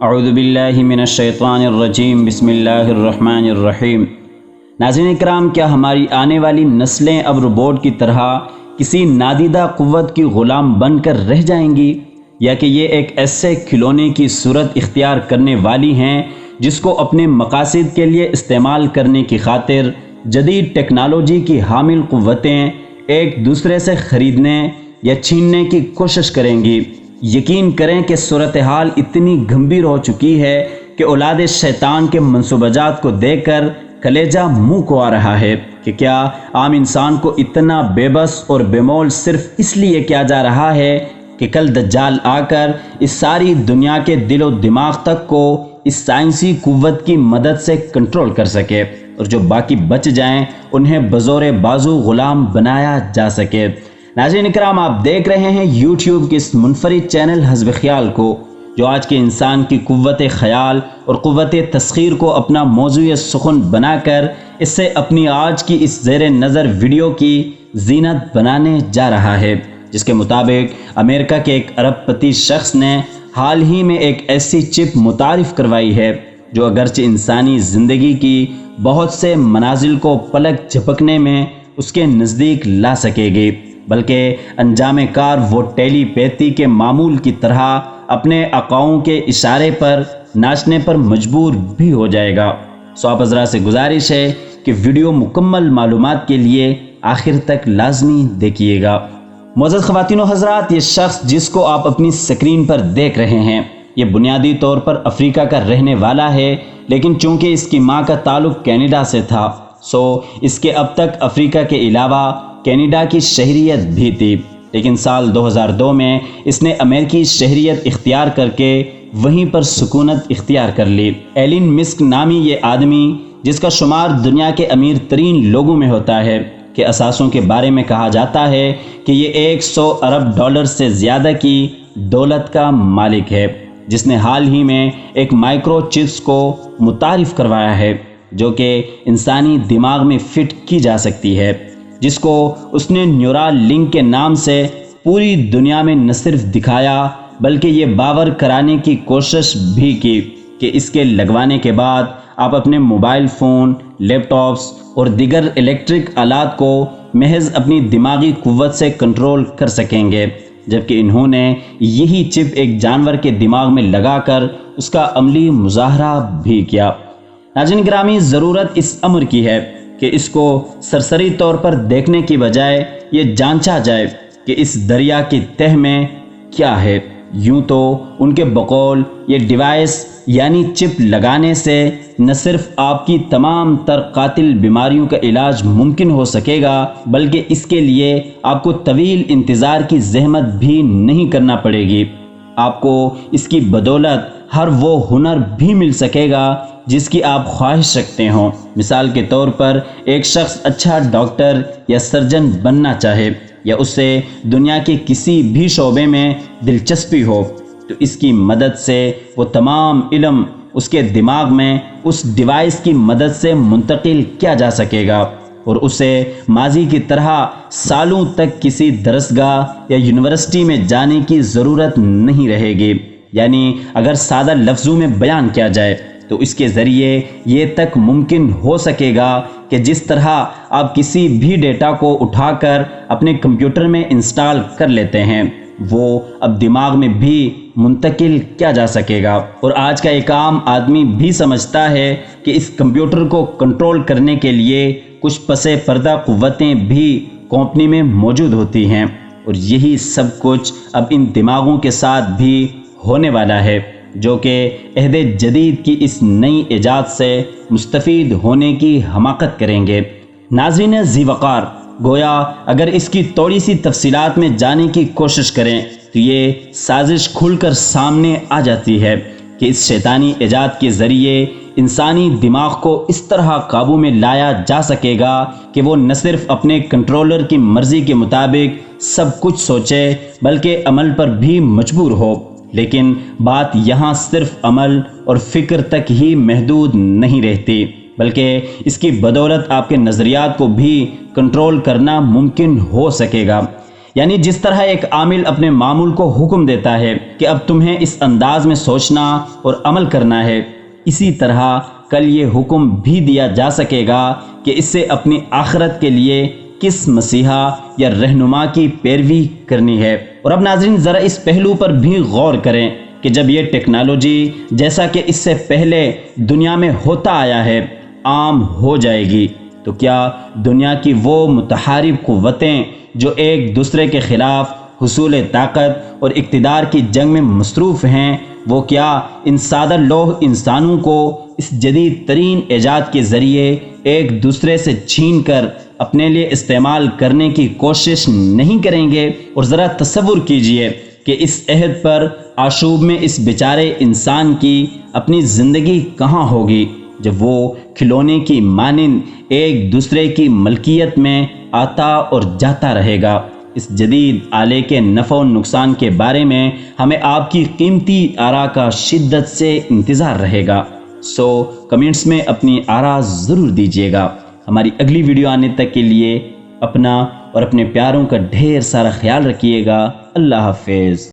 اعوذ باللہ من الشیطان الرجیم بسم اللہ الرحمن الرحیم۔ ناظرین اکرام، کیا ہماری آنے والی نسلیں اب روبوٹ کی طرح کسی نادیدہ قوت کی غلام بن کر رہ جائیں گی، یا کہ یہ ایک ایسے کھلونے کی صورت اختیار کرنے والی ہیں جس کو اپنے مقاصد کے لیے استعمال کرنے کی خاطر جدید ٹیکنالوجی کی حامل قوتیں ایک دوسرے سے خریدنے یا چھیننے کی کوشش کریں گی؟ یقین کریں کہ صورتحال اتنی گھمبیر ہو چکی ہے کہ اولاد شیطان کے منصوبہ جات کو دیکھ کر کلیجہ منہ کو آ رہا ہے کہ کیا عام انسان کو اتنا بے بس اور بے مول صرف اس لیے کیا جا رہا ہے کہ کل دجال آ کر اس ساری دنیا کے دل و دماغ تک کو اس سائنسی قوت کی مدد سے کنٹرول کر سکے، اور جو باقی بچ جائیں انہیں بزور بازو غلام بنایا جا سکے۔ ناظرین اکرام، آپ دیکھ رہے ہیں یوٹیوب کے اس منفرد چینل حزب خیال کو، جو آج کے انسان کی قوت خیال اور قوت تسخیر کو اپنا موضوع سخن بنا کر اس سے اپنی آج کی اس زیر نظر ویڈیو کی زینت بنانے جا رہا ہے، جس کے مطابق امریکہ کے ایک ارب پتی شخص نے حال ہی میں ایک ایسی چپ متعارف کروائی ہے جو اگرچہ انسانی زندگی کی بہت سے منازل کو پلک جھپکنے میں اس کے نزدیک لا سکے گی، بلکہ انجام کار وہ ٹیلی پیتھی کے معمول کی طرح اپنے عقاؤں کے اشارے پر ناچنے پر مجبور بھی ہو جائے گا۔ سو آپ حضرات سے گزارش ہے کہ ویڈیو مکمل معلومات کے لیے آخر تک لازمی دیکھیے گا۔ معزز خواتین و حضرات، یہ شخص جس کو آپ اپنی سکرین پر دیکھ رہے ہیں، یہ بنیادی طور پر افریقہ کا رہنے والا ہے، لیکن چونکہ اس کی ماں کا تعلق کینیڈا سے تھا، سو اس کے اب تک افریقہ کے علاوہ کینیڈا کی شہریت بھی تھی، لیکن سال 2002 میں اس نے امریکی شہریت اختیار کر کے وہیں پر سکونت اختیار کر لی۔ ایلن مسک نامی یہ آدمی، جس کا شمار دنیا کے امیر ترین لوگوں میں ہوتا ہے، کہ اثاثوں کے بارے میں کہا جاتا ہے کہ یہ 100 ارب ڈالر سے زیادہ کی دولت کا مالک ہے، جس نے حال ہی میں ایک مائکرو چپس کو متعارف کروایا ہے جو کہ انسانی دماغ میں فٹ کی جا سکتی ہے، جس کو اس نے نیورال لنک کے نام سے پوری دنیا میں نہ صرف دکھایا بلکہ یہ باور کرانے کی کوشش بھی کی کہ اس کے لگوانے کے بعد آپ اپنے موبائل فون، لیپ ٹاپس اور دیگر الیکٹرک آلات کو محض اپنی دماغی قوت سے کنٹرول کر سکیں گے، جبکہ انہوں نے یہی چپ ایک جانور کے دماغ میں لگا کر اس کا عملی مظاہرہ بھی کیا۔ ناظرین گرامی، ضرورت اس امر کی ہے کہ اس کو سرسری طور پر دیکھنے کی بجائے یہ جانچا جائے کہ اس دریا کی تہ میں کیا ہے۔ یوں تو ان کے بقول یہ ڈیوائس یعنی چپ لگانے سے نہ صرف آپ کی تمام تر قاتل بیماریوں کا علاج ممکن ہو سکے گا، بلکہ اس کے لیے آپ کو طویل انتظار کی زحمت بھی نہیں کرنا پڑے گی۔ آپ کو اس کی بدولت ہر وہ ہنر بھی مل سکے گا جس کی آپ خواہش رکھتے ہوں۔ مثال کے طور پر ایک شخص اچھا ڈاکٹر یا سرجن بننا چاہے، یا اس سے دنیا کے کسی بھی شعبے میں دلچسپی ہو، تو اس کی مدد سے وہ تمام علم اس کے دماغ میں اس ڈیوائس کی مدد سے منتقل کیا جا سکے گا، اور اسے ماضی کی طرح سالوں تک کسی درسگاہ یا یونیورسٹی میں جانے کی ضرورت نہیں رہے گی۔ یعنی اگر سادہ لفظوں میں بیان کیا جائے تو اس کے ذریعے یہ تک ممکن ہو سکے گا کہ جس طرح آپ کسی بھی ڈیٹا کو اٹھا کر اپنے کمپیوٹر میں انسٹال کر لیتے ہیں، وہ اب دماغ میں بھی منتقل کیا جا سکے گا۔ اور آج کا ایک عام آدمی بھی سمجھتا ہے کہ اس کمپیوٹر کو کنٹرول کرنے کے لیے کچھ پس پردہ قوتیں بھی کمپنی میں موجود ہوتی ہیں، اور یہی سب کچھ اب ان دماغوں کے ساتھ بھی ہونے والا ہے، جو کہ عہد جدید کی اس نئی ایجاد سے مستفید ہونے کی حماقت کریں گے۔ ناظرین ذی وقار، گویا اگر اس کی تھوڑی سی تفصیلات میں جانے کی کوشش کریں تو یہ سازش کھل کر سامنے آ جاتی ہے کہ اس شیطانی ایجاد کے ذریعے انسانی دماغ کو اس طرح قابو میں لایا جا سکے گا کہ وہ نہ صرف اپنے کنٹرولر کی مرضی کے مطابق سب کچھ سوچے بلکہ عمل پر بھی مجبور ہو۔ لیکن بات یہاں صرف عمل اور فکر تک ہی محدود نہیں رہتی، بلکہ اس کی بدولت آپ کے نظریات کو بھی کنٹرول کرنا ممکن ہو سکے گا۔ یعنی جس طرح ایک عامل اپنے معمول کو حکم دیتا ہے کہ اب تمہیں اس انداز میں سوچنا اور عمل کرنا ہے، اسی طرح کل یہ حکم بھی دیا جا سکے گا کہ اس سے اپنی آخرت کے لیے کس مسیحا یا رہنما کی پیروی کرنی ہے۔ اور اب ناظرین ذرا اس پہلو پر بھی غور کریں کہ جب یہ ٹیکنالوجی جیسا کہ اس سے پہلے دنیا میں ہوتا آیا ہے عام ہو جائے گی، تو کیا دنیا کی وہ متحارب قوتیں جو ایک دوسرے کے خلاف حصول طاقت اور اقتدار کی جنگ میں مصروف ہیں، وہ کیا ان سادہ لوح انسانوں کو اس جدید ترین ایجاد کے ذریعے ایک دوسرے سے چھین کر اپنے لیے استعمال کرنے کی کوشش نہیں کریں گے؟ اور ذرا تصور کیجئے کہ اس عہد پر آشوب میں اس بیچارے انسان کی اپنی زندگی کہاں ہوگی جب وہ کھلونے کی مانند ایک دوسرے کی ملکیت میں آتا اور جاتا رہے گا۔ اس جدید آلے کے نفع و نقصان کے بارے میں ہمیں آپ کی قیمتی آراء کا شدت سے انتظار رہے گا، سو کمنٹس میں اپنی آراء ضرور دیجیے گا۔ ہماری اگلی ویڈیو آنے تک کے لیے اپنا اور اپنے پیاروں کا ڈھیر سارا خیال رکھیے گا۔ اللہ حافظ۔